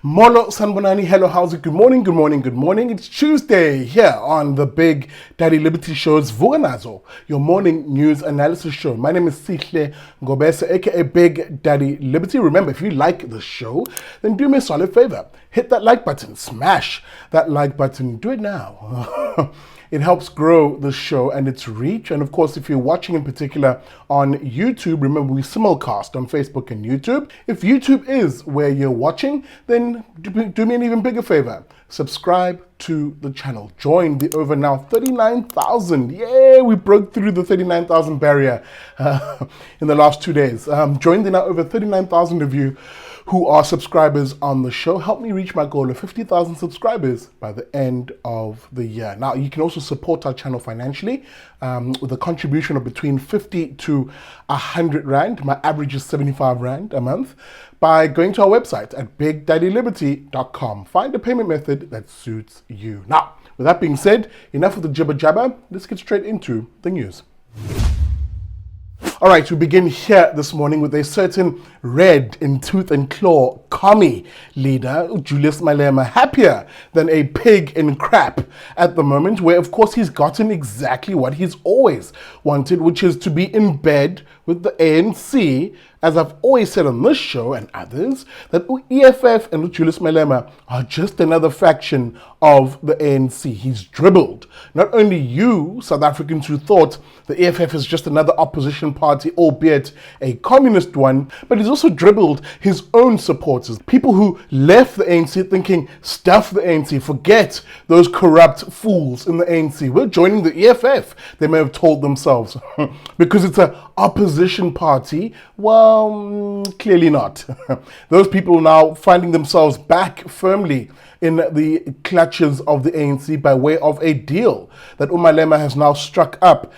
Molo Sanbonani, hello, how's it? Good morning, good morning, good morning. It's Tuesday here on the Big Daddy Liberty Show's Vuka Nazo, your morning news analysis show. My name is Cyril Ramaphosa, aka Big Daddy Liberty. Remember, if you like the show, then do me a solid favor. Hit that like button, smash that like button, do it now. It helps grow the show and its reach. And of course, if you're watching in particular on YouTube, remember we simulcast on Facebook and YouTube. If YouTube is where you're watching, then do me an even bigger favor. Subscribe to the channel. Join the over now 39,000. Yay, we broke through the 39,000 barrier in the last 2 days. Join the now over 39,000 of you who are subscribers on the show. Help me reach my goal of 50,000 subscribers by the end of the year. Now, you can also support our channel financially with a contribution of between 50 to 100 Rand. My average is 75 Rand a month by going to our website at bigdaddyliberty.com. Find a payment method that suits you. Now, with that being said, enough of the jibber jabber. Let's get straight into the news. All right, we begin here this morning with a certain red in tooth and claw commie leader, Julius Malema, happier than a pig in crap at the moment, where of course he's gotten exactly what he's always wanted, which is to be in bed with the ANC. As I've always said on this show and others, that EFF and Julius Malema are just another faction of the ANC. He's dribbled not only you, South Africans, who thought the EFF is just another opposition party, albeit a communist one, but he's also dribbled his own supporters, people who left the ANC thinking, stuff the ANC, forget those corrupt fools in the ANC. We're joining the EFF, they may have told themselves, because it's an opposition party. Well, clearly not. Those people now finding themselves back firmly in the clutches of the ANC by way of a deal that Malema has now struck up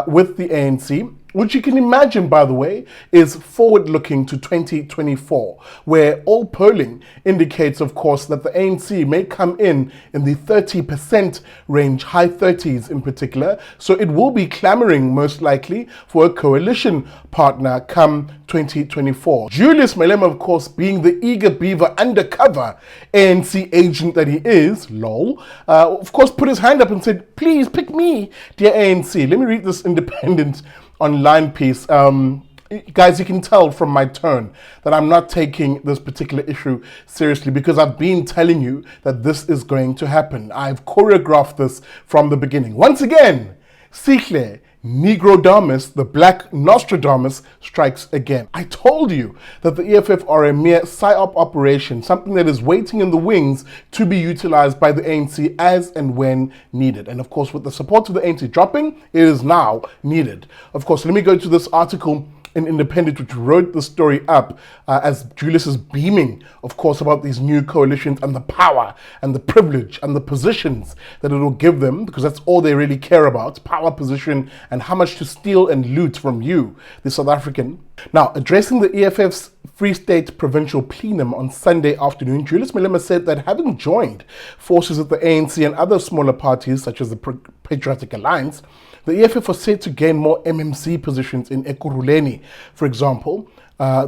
with the ANC, which you can imagine, by the way, is forward-looking to 2024, where all polling indicates, of course, that the ANC may come in the 30% range, high 30s in particular. So it will be clamoring, most likely, for a coalition partner come 2024. Julius Malema, of course, being the eager beaver undercover ANC agent that he is, lol, of course, put his hand up and said, please pick me, dear ANC. Let me read this independent online piece. Guys, you can tell from my tone that I'm not taking this particular issue seriously, because I've been telling you that this is going to happen. I've choreographed this from the beginning. Once again, Sihle Negrodamus, the Black Nostradamus, strikes again. I told you that the EFF are a mere psyop operation, something that is waiting in the wings to be utilized by the ANC as and when needed. And of course, with the support of the ANC dropping, it is now needed. Of course, let me go to this article in Independent, which wrote the story up as Julius is beaming, of course, about these new coalitions and the power and the privilege and the positions that it will give them, because that's all they really care about, power, position, and how much to steal and loot from you, the South African. Now, addressing the EFF's Free State Provincial Plenum on Sunday afternoon, Julius Malema said that having joined forces with the ANC and other smaller parties, such as the Patriotic Alliance, the EFF was said to gain more MMC positions in Ekurhuleni, for example.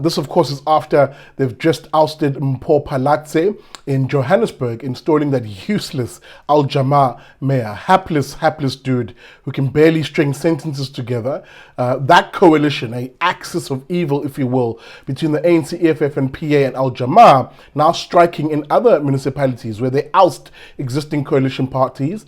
This, of course, is after they've just ousted Mpho Phalatse in Johannesburg, installing that useless Al-Jamaa mayor, hapless dude who can barely string sentences together. That coalition, an axis of evil, if you will, between the ANC, EFF and PA and Al-Jamaa, now striking in other municipalities where they oust existing coalition parties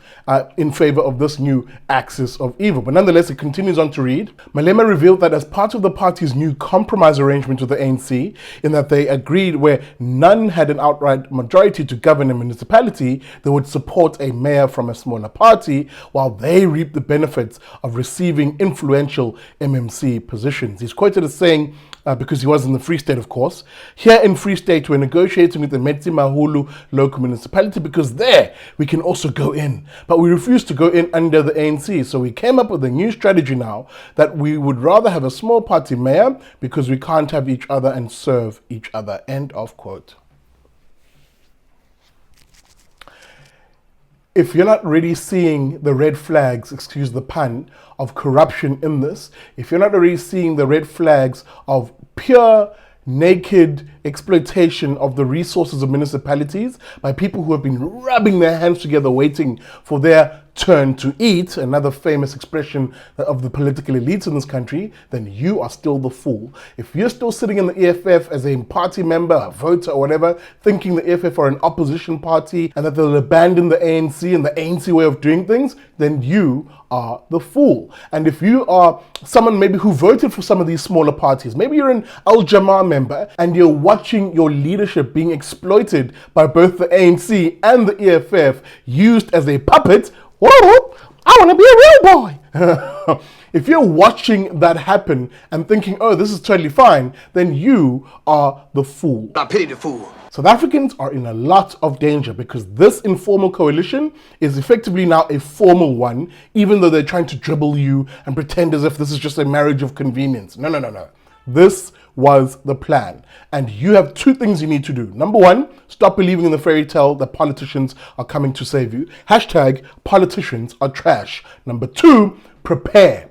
in favor of this new axis of evil. But nonetheless, it continues on to read, Malema revealed that as part of the party's new compromise arrangement with the ANC, in that they agreed where none had an outright majority to govern a municipality, they would support a mayor from a smaller party while they reap the benefits of receiving influential MMC positions. He's quoted as saying, because he was in the Free State, of course, here in Free State, we're negotiating with the Metsi Mahulu local municipality because there we can also go in. But we refuse to go in under the ANC. So we came up with a new strategy now that we would rather have a small party mayor because we can't have each other and serve each other. End of quote. If you're not really seeing the red flags, excuse the pun, of corruption in this, if you're not already seeing the red flags of pure, naked exploitation of the resources of municipalities by people who have been rubbing their hands together waiting for their turn to eat, another famous expression of the political elites in this country, then you are still the fool. If you're still sitting in the EFF as a party member, a voter or whatever, thinking the EFF are an opposition party and that they'll abandon the ANC and the ANC way of doing things, then you are the fool. And if you are someone maybe who voted for some of these smaller parties, maybe you're an Al Jamaa member and you're watching your leadership being exploited by both the ANC and the EFF, used as a puppet, whoa, I want to be a real boy. If you're watching that happen and thinking, oh, this is totally fine, then you are the fool. I pity the fool. South Africans are in a lot of danger because this informal coalition is effectively now a formal one, even though they're trying to dribble you and pretend as if this is just a marriage of convenience. No. This was the plan. And you have two things you need to do. Number one, stop believing in the fairy tale that politicians are coming to save you. Hashtag politicians are trash. Number two, prepare.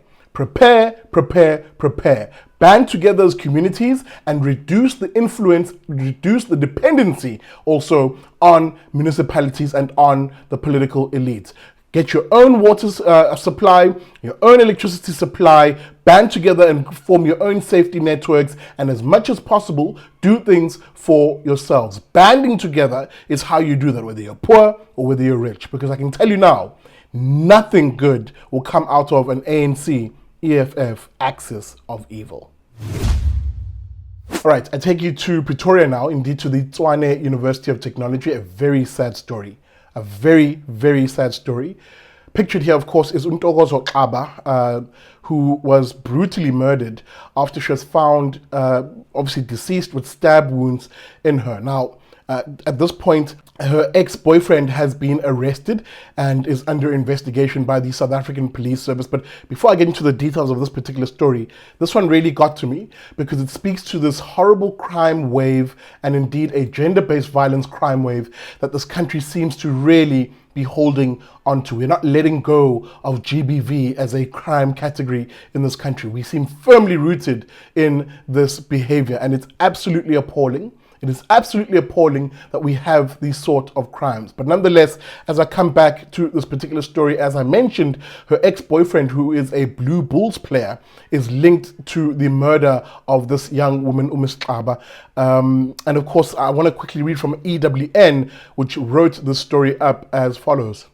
Band together as communities and reduce the influence, reduce the dependency also on municipalities and on the political elites. Get your own water supply, your own electricity supply, band together and form your own safety networks, and as much as possible, do things for yourselves. Banding together is how you do that, whether you're poor or whether you're rich. Because I can tell you now, nothing good will come out of an ANC-EFF axis of evil. All right, I take you to Pretoria now, indeed to the Tshwane University of Technology, a very sad story. A very, very sad story. Pictured here, of course, is NTOKOZO, who was brutally murdered after she was found, obviously deceased with stab wounds in her. Now, at this point, her ex-boyfriend has been arrested and is under investigation by the South African Police Service. But before I get into the details of this particular story, this one really got to me because it speaks to this horrible crime wave and indeed a gender-based violence crime wave that this country seems to really be holding onto. We're not letting go of GBV as a crime category in this country. We seem firmly rooted in this behavior, and it's absolutely appalling. It is absolutely appalling that we have these sort of crimes. But nonetheless, as I come back to this particular story, as I mentioned, her ex-boyfriend, who is a Blue Bulls player, is linked to the murder of this young woman, XABA. And of course, I want to quickly read from EWN, which wrote this story up as follows.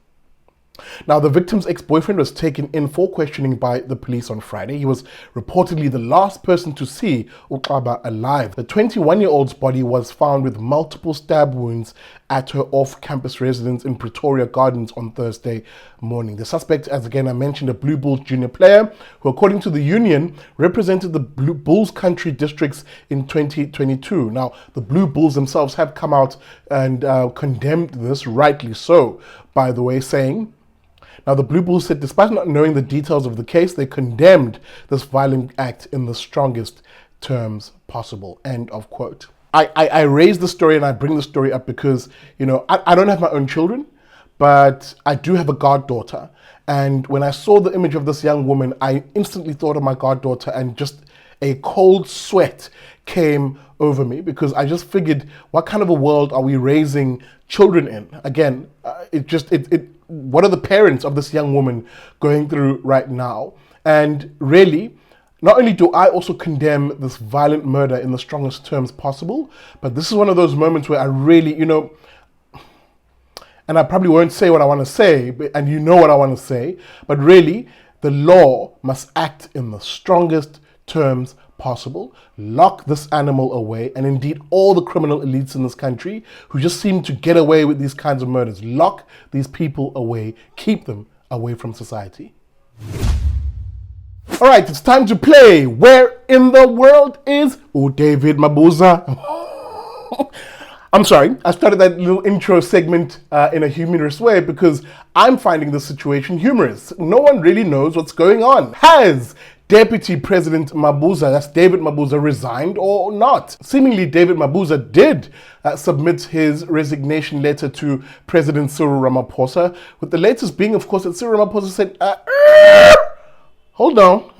Now, the victim's ex-boyfriend was taken in for questioning by the police on Friday. He was reportedly the last person to see XABA alive. The 21-year-old's body was found with multiple stab wounds at her off-campus residence in Pretoria Gardens on Thursday morning. The suspect, as again I mentioned, a Blue Bulls junior player who, according to the union, represented the Blue Bulls country districts in 2022. Now, the Blue Bulls themselves have come out and condemned this, rightly so, by the way, saying, now, the Blue Bulls said, despite not knowing the details of the case, they condemned this violent act in the strongest terms possible. End of quote. I raise the story and I bring the story up because, you know, I don't have my own children, but I do have a goddaughter. And when I saw the image of this young woman, I instantly thought of my goddaughter, and just a cold sweat came over me because I just figured, what kind of a world are we raising children in? Again, what are the parents of this young woman going through right now? And really, not only do I also condemn this violent murder in the strongest terms possible, but this is one of those moments where I really, you know, and I probably won't say what I want to say, and you know what I want to say, but really, the law must act in the strongest terms possible. Lock this animal away, and indeed all the criminal elites in this country who just seem to get away with these kinds of murders. Lock these people away, keep them away from society. All right, it's time to play. Where in the world is David Mabuza? I'm sorry, I started that little intro segment in a humorous way because I'm finding the situation humorous. No one really knows what's going on. Has Deputy President Mabuza, that's David Mabuza, resigned or not? Seemingly, David Mabuza did submit his resignation letter to President Cyril Ramaphosa, with the latest being, of course, that Cyril Ramaphosa said, hold on.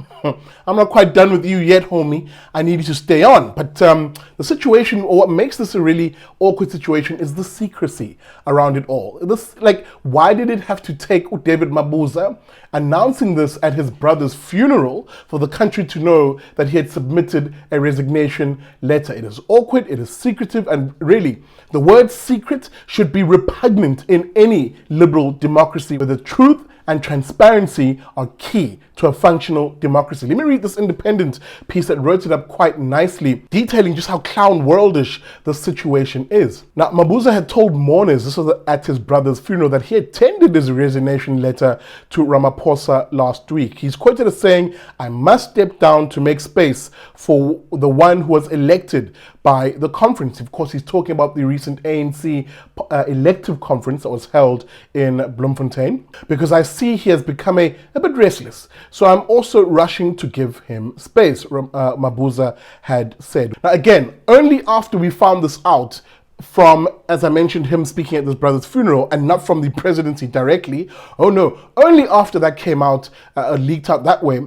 I'm not quite done with you yet, homie. I need you to stay on. But the situation, or what makes this a really awkward situation, is the secrecy around it all. Why did it have to take David Mabuza announcing this at his brother's funeral for the country to know that he had submitted a resignation letter? It is awkward, it is secretive, and really, the word secret should be repugnant in any liberal democracy where the truth and transparency are key to a functional democracy. Let me read this Independent piece that wrote it up quite nicely, detailing just how clown worldish the situation is. Now, Mabuza had told mourners, this was at his brother's funeral, that he had tendered his resignation letter to Ramaphosa last week. He's quoted as saying, "I must step down to make space for the one who was elected by the conference." Of course, he's talking about the recent ANC elective conference that was held in Bloemfontein, because I see he has become a bit restless. So I'm also rushing to give him space, Mabuza had said. Now again, only after we found this out from, as I mentioned, him speaking at his brother's funeral and not from the presidency directly. Oh no, only after that came out, leaked out that way,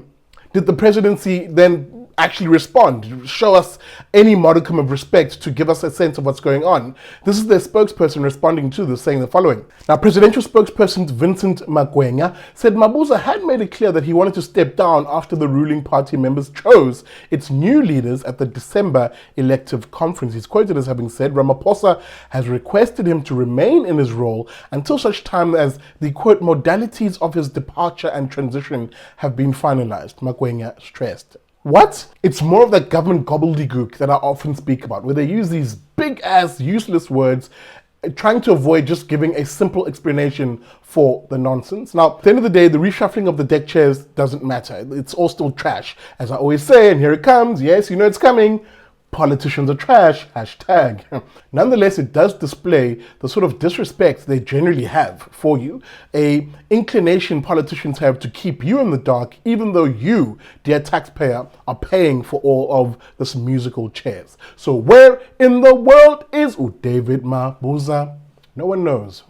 did the presidency then actually respond, show us any modicum of respect to give us a sense of what's going on. This is their spokesperson responding to this, saying the following. Now, presidential spokesperson Vincent Magwenya said Mabuza had made it clear that he wanted to step down after the ruling party members chose its new leaders at the December elective conference. He's quoted as having said Ramaphosa has requested him to remain in his role until such time as the, quote, modalities of his departure and transition have been finalized, Magwenya stressed. What? It's more of that government gobbledygook that I often speak about, where they use these big-ass useless words, trying to avoid just giving a simple explanation for the nonsense. Now, at the end of the day, the reshuffling of the deck chairs doesn't matter. It's all still trash. As I always say, and here it comes, yes, you know it's coming, politicians are trash, hashtag. Nonetheless, it does display the sort of disrespect they generally have for you, a inclination politicians have to keep you in the dark, even though you, dear taxpayer, are paying for all of this musical chairs. So where in the world is David Mabuza? No one knows.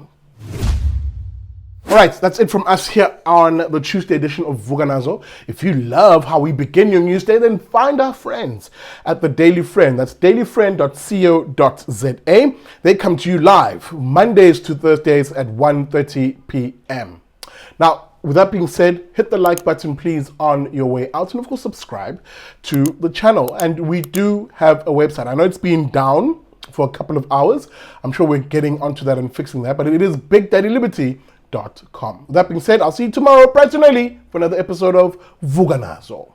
All right, that's it from us here on the Tuesday edition of Vuka Nazo. If you love how we begin your news day, then find our friends at the Daily Friend. That's dailyfriend.co.za. They come to you live Mondays to Thursdays at 1:30 p.m. Now, with that being said, hit the like button, please, on your way out. And of course, subscribe to the channel. And we do have a website. I know it's been down for a couple of hours. I'm sure we're getting onto that and fixing that. But it is BigDaddyLiberty.com. With that being said, I'll see you tomorrow bright and early for another episode of Vuka Nazo.